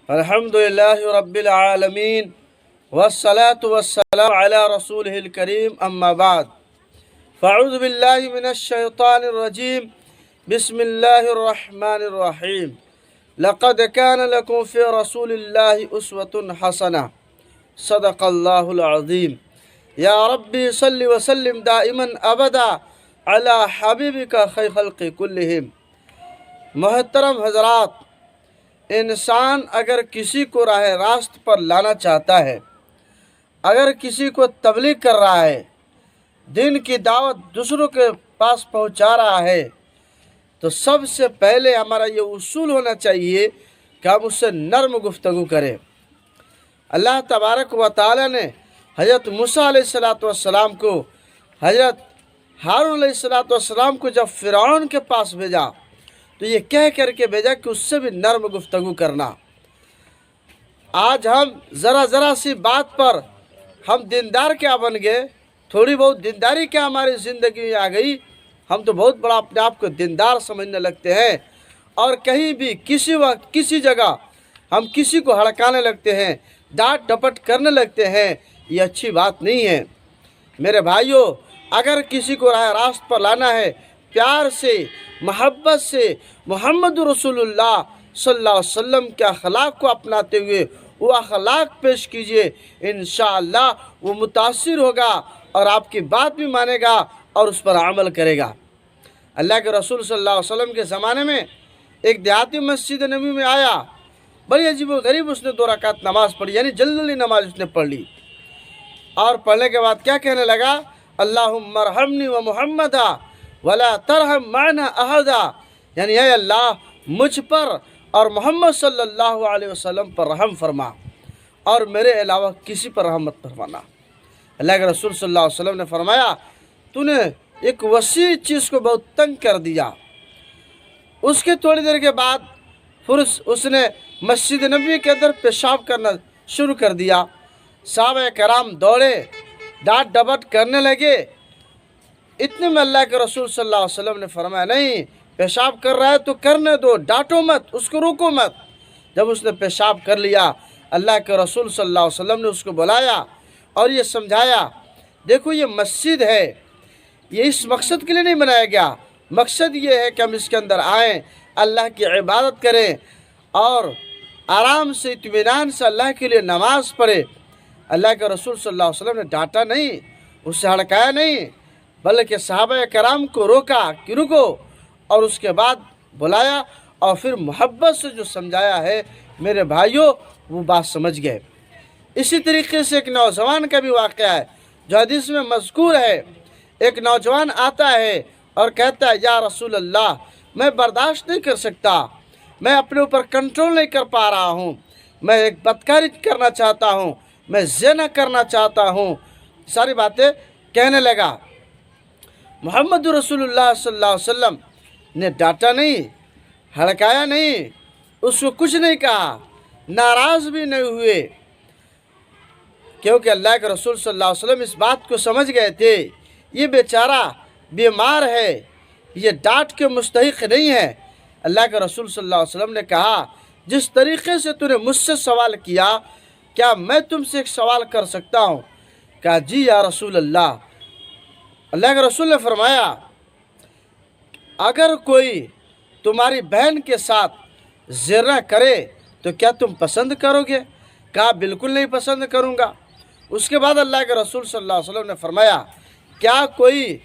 الحمدللہ رب العالمین والصلاة والسلام علی رسولہ الکریم اما بعد فاعوذ باللہ من الشیطان الرجیم بسم اللہ الرحمن الرحیم لقد كان لكم في رسول الله أسوة حسنة صدق الله العظيم یا ربی صلی وسلم دائما ابدا علی حبیبک خیر خلق کلہم۔ محترم حضرات، انسان اگر کسی کو راہ راست پر لانا چاہتا ہے، اگر کسی کو تبلیغ کر رہا ہے، دین کی دعوت دوسروں کے پاس پہنچا رہا ہے، تو سب سے پہلے ہمارا یہ اصول ہونا چاہیے کہ ہم اس سے نرم گفتگو کریں۔ اللہ تبارک و تعالی نے حضرت موسیٰ علیہ السلام کو، حضرت ہارون علیہ السلام کو جب فرعون کے پاس بھیجا تو یہ کہہ کر کے بھیجا کہ اس سے بھی نرم گفتگو کرنا۔ آج ہم ذرا سی بات پر ہم دیندار کیا بن گئے، تھوڑی بہت دینداری کیا ہماری زندگی میں آ گئی، ہم تو بہت بڑا اپنے آپ کو دیندار سمجھنے لگتے ہیں، اور کہیں بھی کسی وقت کسی جگہ ہم کسی کو ہڑکانے لگتے ہیں، ڈانٹ ڈپٹ کرنے لگتے ہیں۔ یہ اچھی بات نہیں ہے میرے بھائیوں۔ اگر کسی کو راہ راست پر لانا ہے، پیار سے، محبت سے، محمد رسول اللہ صلی اللہ علیہ وسلم کے اخلاق کو اپناتے ہوئے وہ اخلاق پیش کیجئے، انشاءاللہ وہ متاثر ہوگا اور آپ کی بات بھی مانے گا اور اس پر عمل کرے گا۔ اللہ کے رسول صلی اللہ علیہ وسلم کے زمانے میں ایک دیہاتی مسجد نبی میں آیا، بڑی عجیب و غریب اس نے 2 رکعت نماز پڑھی، یعنی جلدی نماز اس نے پڑھ لی، اور پڑھنے کے بعد کیا کہنے لگا؟ اللہم ارحمنی و محمدا ولا ترحم معنا احدا، یعنی اے اللہ مجھ پر اور محمد صلی اللہ علیہ وسلم پر رحم فرما اور میرے علاوہ کسی پر رحم مت فرمانا۔ اللہ کے رسول صلی اللہ علیہ وسلم نے فرمایا تو نے ایک وسیع چیز کو بہت تنگ کر دیا۔ اس کے تھوڑی دیر کے بعد پھر اس نے مسجد نبوی کے اندر پیشاب کرنا شروع کر دیا۔ صحابہ کرام دوڑے، ڈانٹ ڈپٹ کرنے لگے۔ اتنے میں اللہ کے رسول صلی اللہ علیہ وسلم نے فرمایا نہیں، پیشاب کر رہا ہے تو کرنے دو، ڈانٹو مت، اس کو روکو مت۔ جب اس نے پیشاب کر لیا، اللہ کے رسول صلی اللہ علیہ وسلم نے اس کو بلایا اور یہ سمجھایا، دیکھو یہ مسجد ہے، یہ اس مقصد کے لیے نہیں بنایا گیا، مقصد یہ ہے کہ ہم اس کے اندر آئیں، اللہ کی عبادت کریں اور آرام سے اطمینان سے اللہ کے لیے نماز پڑھیں۔ اللہ کے رسول صلی اللہ علیہ وسلم نے ڈانٹا نہیں، اس سے ہڑکایا نہیں، بلکہ صحابہ کرام کو روکا کہ رکو، اور اس کے بعد بلایا اور پھر محبت سے جو سمجھایا ہے میرے بھائیوں وہ بات سمجھ گئے۔ اسی طریقے سے ایک نوجوان کا بھی واقعہ ہے جو حدیث میں مذکور ہے۔ ایک نوجوان آتا ہے اور کہتا ہے یا رسول اللہ میں برداشت نہیں کر سکتا، میں اپنے اوپر کنٹرول نہیں کر پا رہا ہوں، میں ایک بدکاری کرنا چاہتا ہوں، میں زنا کرنا چاہتا ہوں، ساری باتیں کہنے لگا۔ محمد رسول اللہ صلی اللہ علیہ وسلم نے ڈانٹا نہیں، ہڑکایا نہیں، اس کو کچھ نہیں کہا، ناراض بھی نہیں ہوئے، کیونکہ اللہ کے رسول صلی اللہ علیہ وسلم اس بات کو سمجھ گئے تھے یہ بیچارہ بیمار ہے، یہ ڈانٹ کے مستحق نہیں ہے۔ اللہ کے رسول صلی اللہ علیہ وسلم نے کہا جس طریقے سے تو نے مجھ سے سوال کیا کیا میں تم سے ایک سوال کر سکتا ہوں؟ کہا جی یا رسول اللہ۔ اللہ کے رسول نے فرمایا اگر کوئی تمہاری بہن کے ساتھ زنا کرے تو کیا تم پسند کرو گے؟ کہا بالکل نہیں پسند کروں گا۔ اس کے بعد اللہ کے رسول صلی اللہ علیہ وسلم نے فرمایا کیا کوئی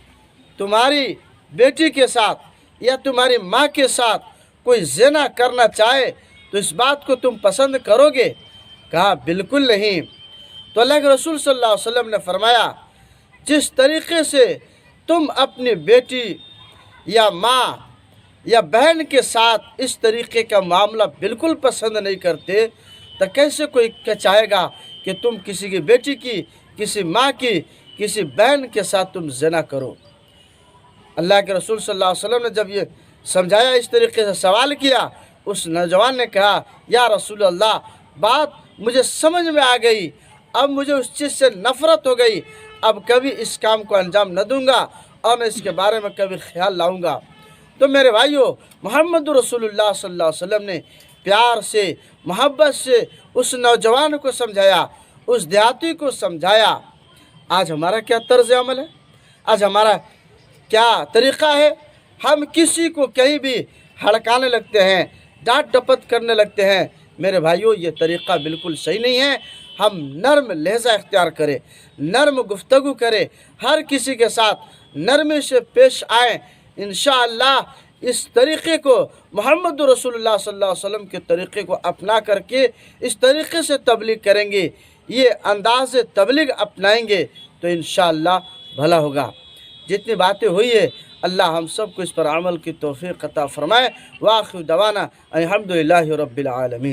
تمہاری بیٹی کے ساتھ یا تمہاری ماں کے ساتھ کوئی زنا کرنا چاہے تو اس بات کو تم پسند کرو گے؟ کہا بالکل نہیں۔ تو اللہ کے رسول صلی اللہ علیہ وسلم نے فرمایا جس طریقے سے تم اپنی بیٹی یا ماں یا بہن کے ساتھ اس طریقے کا معاملہ بالکل پسند نہیں کرتے تو کیسے کوئی چاہے گا کہ تم کسی کی بیٹی کی، کسی ماں کی، کسی بہن کے ساتھ تم زنا کرو؟ اللہ کے رسول صلی اللہ علیہ وسلم نے جب یہ سمجھایا، اس طریقے سے سوال کیا، اس نوجوان نے کہا یا رسول اللہ بات مجھے سمجھ میں آ گئی، اب مجھے اس چیز سے نفرت ہو گئی، اب کبھی اس کام کو انجام نہ دوں گا اور نہ اس کے بارے میں کبھی خیال لاؤں گا۔ تو میرے بھائیوں، محمد رسول اللہ صلی اللہ علیہ وسلم نے پیار سے، محبت سے اس نوجوان کو سمجھایا، اس دیہاتی کو سمجھایا۔ آج ہمارا کیا طرز عمل ہے؟ آج ہمارا کیا طریقہ ہے؟ ہم کسی کو کہیں بھی ہڑکانے لگتے ہیں، ڈانٹ ڈپٹ کرنے لگتے ہیں۔ میرے بھائیوں، یہ طریقہ بالکل صحیح نہیں ہے۔ ہم نرم لہجہ اختیار کریں، نرم گفتگو کریں، ہر کسی کے ساتھ نرمی سے پیش آئیں۔ انشاءاللہ اس طریقے کو، محمد رسول اللہ صلی اللہ علیہ وسلم کے طریقے کو اپنا کر کے اس طریقے سے تبلیغ کریں گے، یہ انداز تبلیغ اپنائیں گے تو انشاءاللہ بھلا ہوگا۔ جتنی باتیں ہوئی ہے، اللہ ہم سب کو اس پر عمل کی توفیق عطا فرمائے۔ وآخر دعوانا الحمدللہ رب العالمین۔